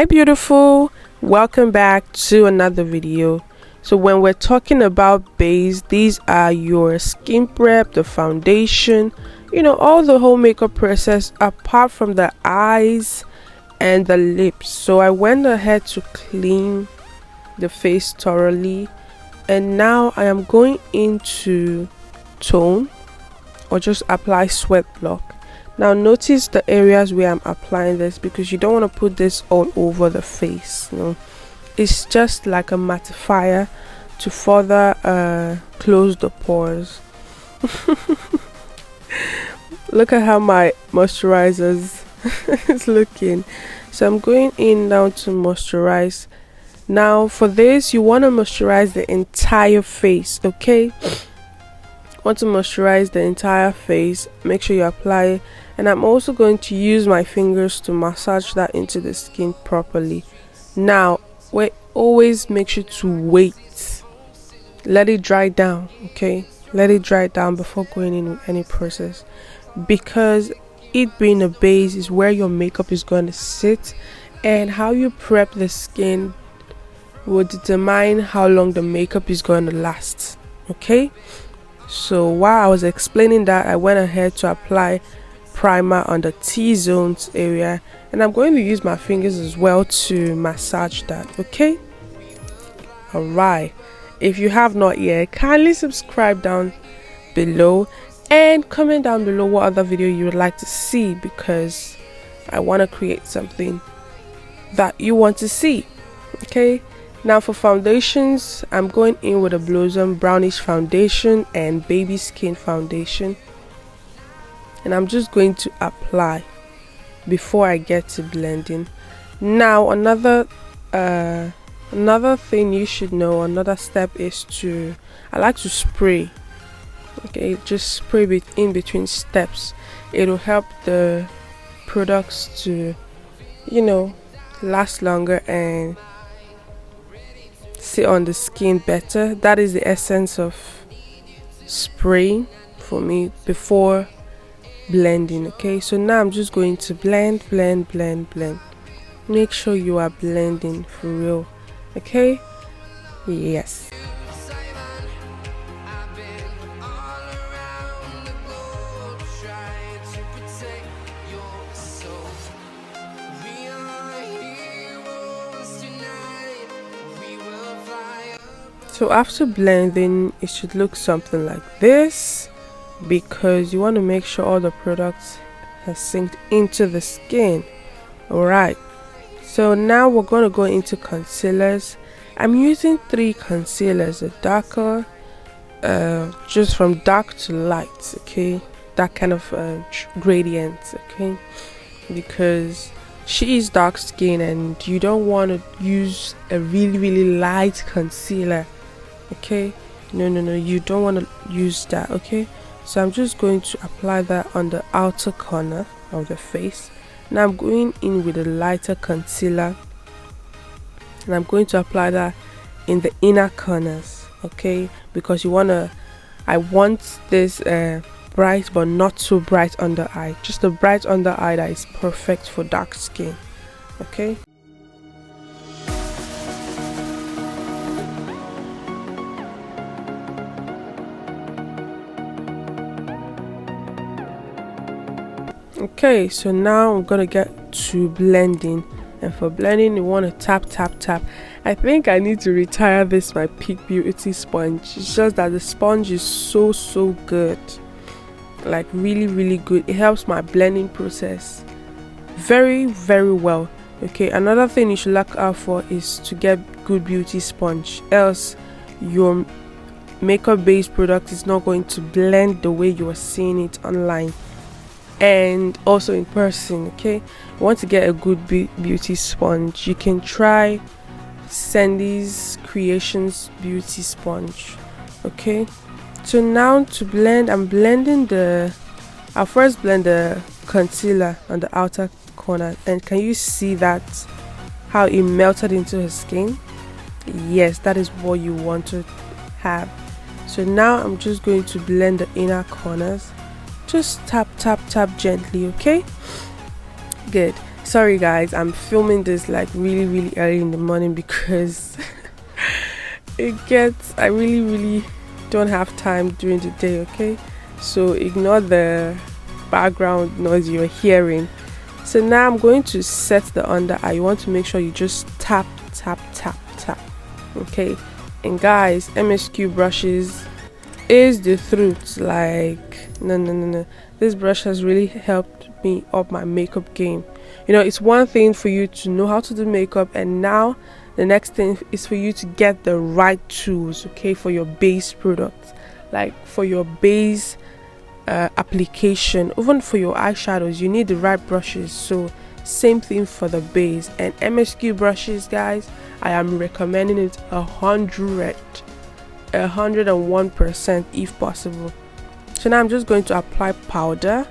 Hi beautiful, welcome back to another video. So when we're talking about base, these are your skin prep, the foundation, all the whole makeup process apart from the eyes and the lips. So I went ahead to clean the face thoroughly, and now I am going into tone or just apply sweat block. Now notice the areas where I'm applying this, because you don't want to put this all over the face. It's just like a mattifier to further close the pores. Look at how my moisturizers is looking. So I'm going in now to moisturize. Now for this, you want to moisturize the entire face, okay? Want to moisturize the entire face, make sure you apply, and I'm also going to use my fingers to massage that into the skin properly. Now always make sure to wait, let it dry down, okay? Let it dry down before going in with any process, because it being a base is where your makeup is going to sit, and how you prep the skin will determine how long the makeup is going to last, okay? So while I was explaining that, I went ahead to apply primer on the T-zones area, and I'm going to use my fingers as well to massage that, okay? Alright, if you have not yet, kindly subscribe down below and comment down below what other video you would like to see, because I want to create something that you want to see, okay? Now for foundations, I'm going in with a Blossom brownish foundation and baby skin foundation, and I'm just going to apply before I get to blending. Now another thing you should know, another step is I like to spray, okay? Just spray it in between steps. It'll help the products to last longer and sit on the skin better. That is the essence of spraying for me before blending, okay? So now I'm just going to blend. Make sure you are blending for real, okay? Yes. So after blending, it should look something like this, because you want to make sure all the products has synced into the skin. Alright, so now we're going to go into concealers. I'm using 3 concealers, a darker, just from dark to light, okay? That kind of gradient, okay? Because she is dark skin and you don't want to use a really light concealer, okay? No, you don't want to use that, okay? So I'm just going to apply that on the outer corner of the face. Now I'm going in with a lighter concealer, and I'm going to apply that in the inner corners, okay? Because I want this bright but not so bright under eye, just a bright under eye that is perfect for dark skin, okay? Okay, so now I'm gonna get to blending, and for blending you want to tap. I think I need to retire this my Peak Beauty sponge. It's just that the sponge is so good, like really good. It helps my blending process very well, okay? Another thing you should look out for is to get good beauty sponge, else your makeup based product is not going to blend the way you are seeing it online and also in person, okay? You want to get a good beauty sponge, you can try Sandy's Creations beauty sponge, okay? So now to blend, I'll first blend the concealer on the outer corner, and can you see that how it melted into her skin? Yes, that is what you want to have. So now I'm just going to blend the inner corners. Just tap gently, okay? Good. Sorry guys, I'm filming this like really early in the morning because I really don't have time during the day, okay? So ignore the background noise you're hearing. So now I'm going to set the under eye. You want to make sure you just tap, okay? And guys, MSQ brushes is the truth. Like no, this brush has really helped me up my makeup game. You know, it's one thing for you to know how to do makeup, and now the next thing is for you to get the right tools, okay, for your base product, like for your base application. Even for your eyeshadows, you need the right brushes. So same thing for the base. And MSQ brushes, guys, I am recommending it 101% if possible. So now I'm just going to apply powder,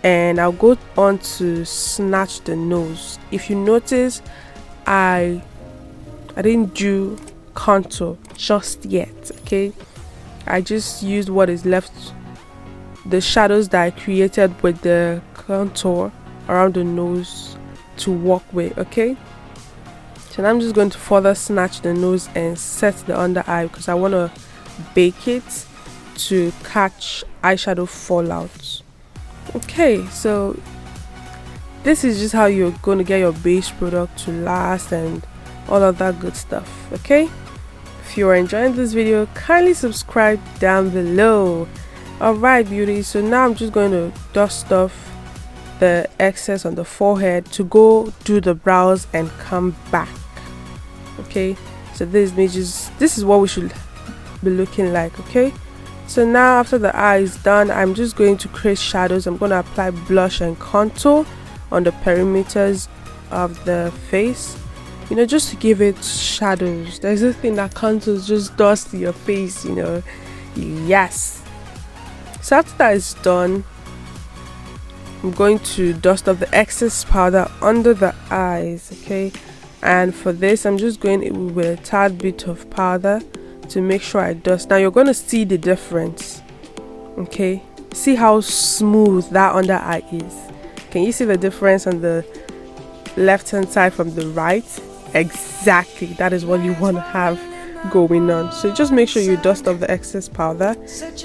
and I'll go on to snatch the nose. If you notice, I didn't do contour just yet, okay? I just used what is left, the shadows that I created with the contour around the nose to work with, okay? So now I'm just going to further snatch the nose and set the under eye because I want to bake it to catch eyeshadow fallout. Okay, so this is just how you're going to get your base product to last and all of that good stuff, okay? If you are enjoying this video, kindly subscribe down below. Alright beauty, so now I'm just going to dust off the excess on the forehead to go do the brows and come back, okay? So this is what we should be looking like, okay? So now after the eye is done, I'm just going to create shadows. I'm going to apply blush and contour on the perimeters of the face, you know, just to give it shadows. There's this thing that contour just does to your face, you know. Yes. So after that is done, I'm going to dust off the excess powder under the eyes, okay? And for this, I'm just going in with a tad bit of powder to make sure I dust. Now you're going to see the difference, okay? See how smooth that under eye is. Can you see the difference on the left hand side from the right? Exactly, that is what you want to have going on. So just make sure you dust off the excess powder,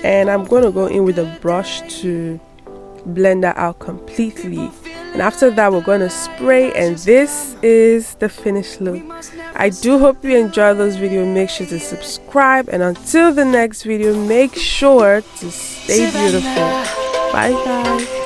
and I'm going to go in with a brush to blend that out completely. And after that, we're going to spray, and this is the finished look. I do hope you enjoyed this video. Make sure to subscribe, and until the next video, make sure to stay beautiful. Bye guys.